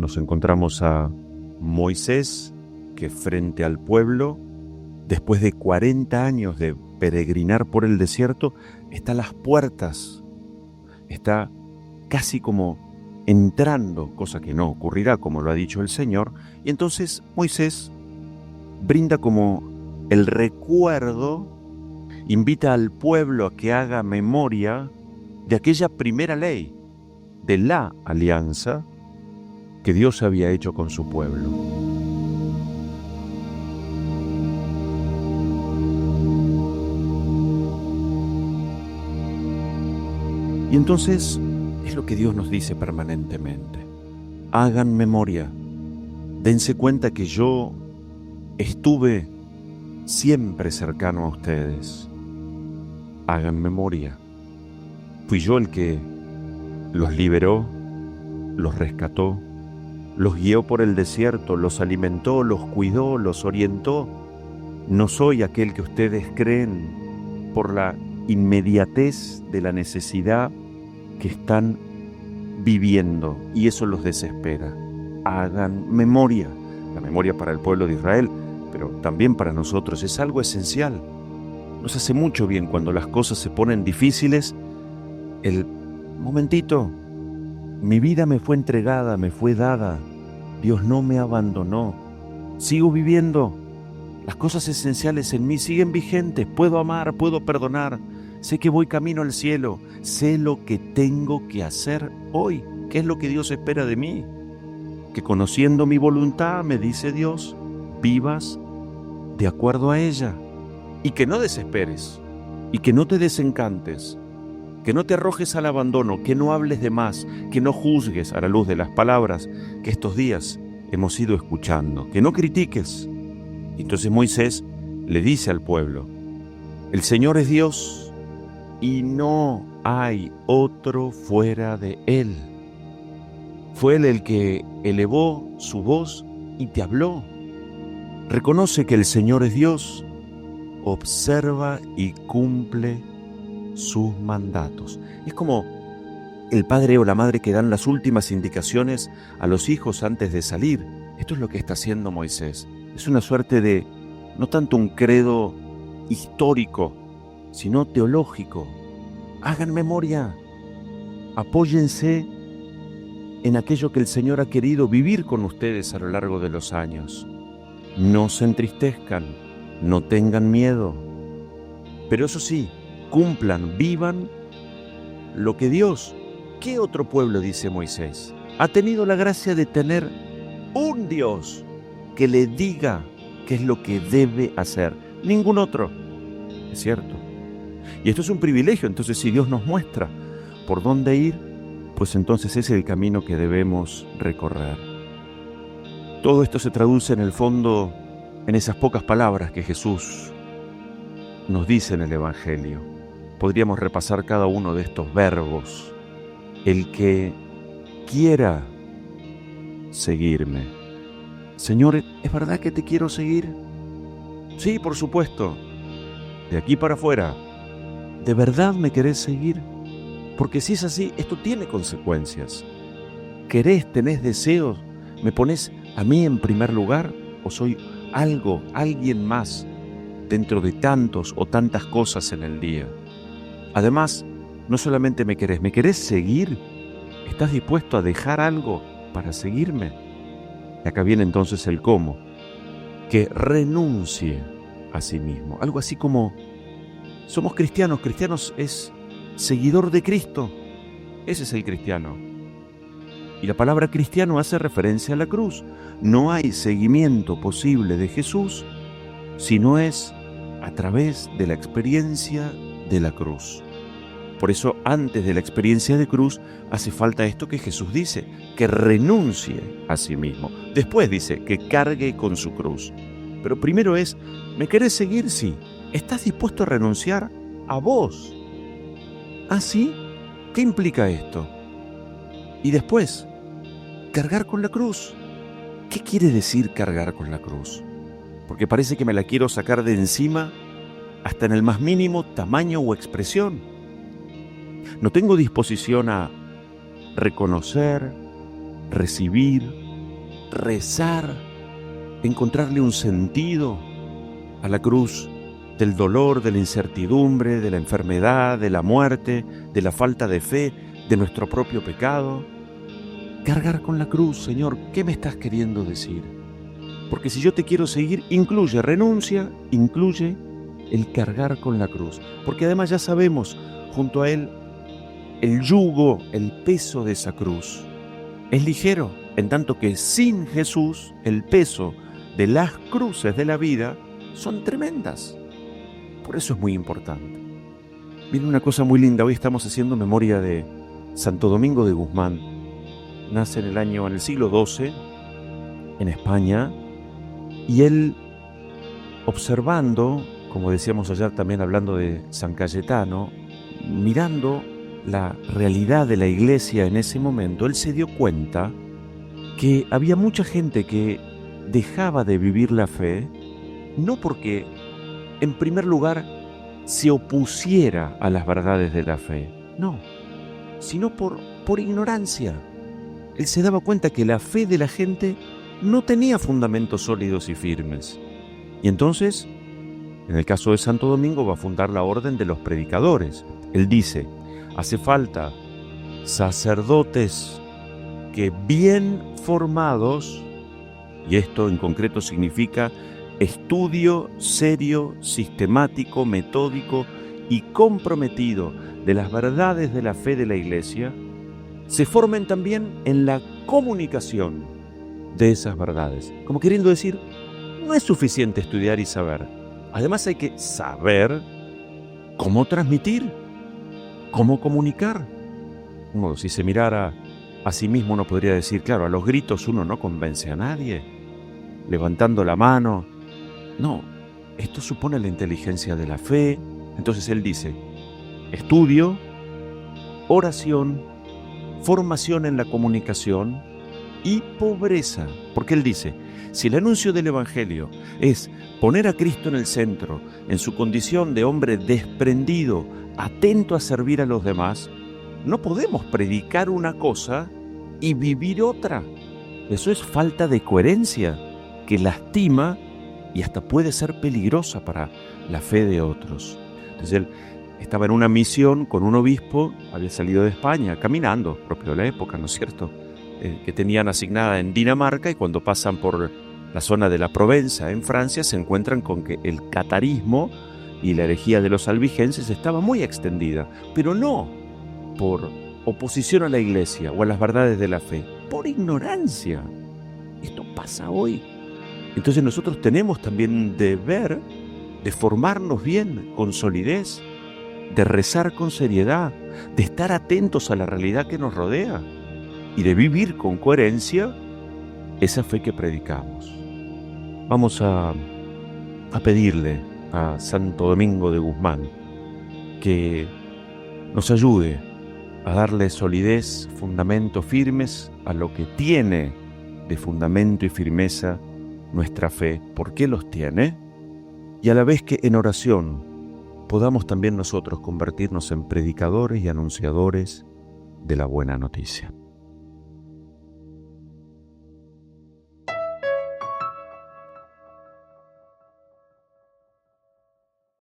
Nos encontramos a Moisés, que frente al pueblo, después de 40 años de peregrinar por el desierto, está a las puertas, está casi como entrando, cosa que no ocurrirá, como lo ha dicho el Señor, y entonces Moisés brinda como el recuerdo, invita al pueblo a que haga memoria de aquella primera ley, de la alianza que Dios había hecho con su pueblo. Y entonces es lo que Dios nos dice permanentemente. Hagan memoria, dense cuenta que yo estuve siempre cercano a ustedes. Hagan memoria. Fui yo el que los liberó, los rescató, los guió por el desierto, los alimentó, los cuidó, los orientó. No soy aquel que ustedes creen por la inmediatez de la necesidad que están viviendo, y eso los desespera. Hagan memoria. La memoria para el pueblo de Israel, pero también para nosotros, es algo esencial. Nos hace mucho bien cuando las cosas se ponen difíciles. El momentito, mi vida me fue entregada, me fue dada. Dios no me abandonó. Sigo viviendo. Las cosas esenciales en mí siguen vigentes. Puedo amar, puedo perdonar. Sé que voy camino al cielo. Sé lo que tengo que hacer hoy. ¿Qué es lo que Dios espera de mí? Que conociendo mi voluntad, me dice Dios, vivas de acuerdo a ella. Y que no desesperes. Y que no te desencantes. Que no te arrojes al abandono, que no hables de más, que no juzgues a la luz de las palabras que estos días hemos ido escuchando, que no critiques. Y entonces Moisés le dice al pueblo, el Señor es Dios y no hay otro fuera de Él. Fue Él el que elevó su voz y te habló. Reconoce que el Señor es Dios, observa y cumple sus mandatos. Es como el padre o la madre que dan las últimas indicaciones a los hijos antes de salir. Esto es lo que está haciendo Moisés. Es una suerte de, no tanto un credo histórico, sino teológico. Hagan memoria, apóyense en aquello que el Señor ha querido vivir con ustedes a lo largo de los años. No se entristezcan, no tengan miedo, pero eso sí, cumplan, vivan lo que Dios, ¿qué otro pueblo, dice Moisés, ha tenido la gracia de tener un Dios que le diga qué es lo que debe hacer? Ningún otro, es cierto. Y esto es un privilegio. Entonces, si Dios nos muestra por dónde ir, pues entonces ese es el camino que debemos recorrer. Todo esto se traduce en el fondo en esas pocas palabras que Jesús nos dice en el Evangelio. Podríamos repasar cada uno de estos verbos. El que quiera seguirme. Señor, ¿es verdad que te quiero seguir? Sí, por supuesto. De aquí para afuera. ¿De verdad me querés seguir? Porque si es así, esto tiene consecuencias. ¿Querés, tenés deseos? ¿Me ponés a mí en primer lugar? ¿O soy algo, alguien más dentro de tantos o tantas cosas en el día? Además, no solamente me querés seguir. ¿Estás dispuesto a dejar algo para seguirme? Y acá viene entonces el cómo. Que renuncie a sí mismo. Algo así como, somos cristianos. Cristianos es seguidor de Cristo. Ese es el cristiano. Y la palabra cristiano hace referencia a la cruz. No hay seguimiento posible de Jesús si no es a través de la experiencia de la cruz. Por eso, antes de la experiencia de cruz, hace falta esto que Jesús dice, que renuncie a sí mismo. Después dice que cargue con su cruz. Pero primero es, ¿me querés seguir? Sí. ¿Estás dispuesto a renunciar a vos? ¿Ah, sí? ¿Qué implica esto? Y después, cargar con la cruz. ¿Qué quiere decir cargar con la cruz? Porque parece que me la quiero sacar de encima hasta en el más mínimo tamaño o expresión. No tengo disposición a reconocer, recibir, rezar, encontrarle un sentido a la cruz del dolor, de la incertidumbre, de la enfermedad, de la muerte, de la falta de fe, de nuestro propio pecado. Cargar con la cruz, Señor, ¿qué me estás queriendo decir? Porque si yo te quiero seguir, incluye renuncia, incluye el cargar con la cruz. Porque además ya sabemos, junto a Él, el yugo, el peso de esa cruz es ligero, en tanto que sin Jesús, el peso de las cruces de la vida son tremendas. Por eso es muy importante. Viene una cosa muy linda, hoy estamos haciendo memoria de Santo Domingo de Guzmán. Nace en el siglo XII, en España, y él, observando, como decíamos ayer también hablando de San Cayetano, mirando la realidad de la iglesia en ese momento, él se dio cuenta que había mucha gente que dejaba de vivir la fe, no porque, en primer lugar, se opusiera a las verdades de la fe, no, sino por ignorancia. Él se daba cuenta que la fe de la gente no tenía fundamentos sólidos y firmes. Y entonces, en el caso de Santo Domingo, va a fundar la Orden de los Predicadores. Él dice, hace falta sacerdotes que bien formados, y esto en concreto significa estudio serio, sistemático, metódico y comprometido de las verdades de la fe de la Iglesia, se formen también en la comunicación de esas verdades. Como queriendo decir, no es suficiente estudiar y saber. Además hay que saber cómo transmitir, cómo comunicar. Bueno, si se mirara a sí mismo uno podría decir, claro, a los gritos uno no convence a nadie, levantando la mano. No, esto supone la inteligencia de la fe. Entonces él dice, estudio, oración, formación en la comunicación y pobreza. Porque él dice, si el anuncio del Evangelio es poner a Cristo en el centro, en su condición de hombre desprendido, atento a servir a los demás, no podemos predicar una cosa y vivir otra. Eso es falta de coherencia que lastima y hasta puede ser peligrosa para la fe de otros. Entonces él estaba en una misión con un obispo, había salido de España, caminando, propio de la época, ¿no es cierto?, que tenían asignada en Dinamarca, y cuando pasan por la zona de la Provenza, en Francia, se encuentran con que el catarismo y la herejía de los albigenses estaba muy extendida, pero no por oposición a la Iglesia o a las verdades de la fe, por ignorancia. Esto pasa hoy. Entonces nosotros tenemos también un deber de formarnos bien, con solidez, de rezar con seriedad, de estar atentos a la realidad que nos rodea y de vivir con coherencia esa fe que predicamos. Vamos a pedirle a Santo Domingo de Guzmán que nos ayude a darle solidez, fundamentos firmes a lo que tiene de fundamento y firmeza nuestra fe, porque los tiene, y a la vez que en oración podamos también nosotros convertirnos en predicadores y anunciadores de la buena noticia.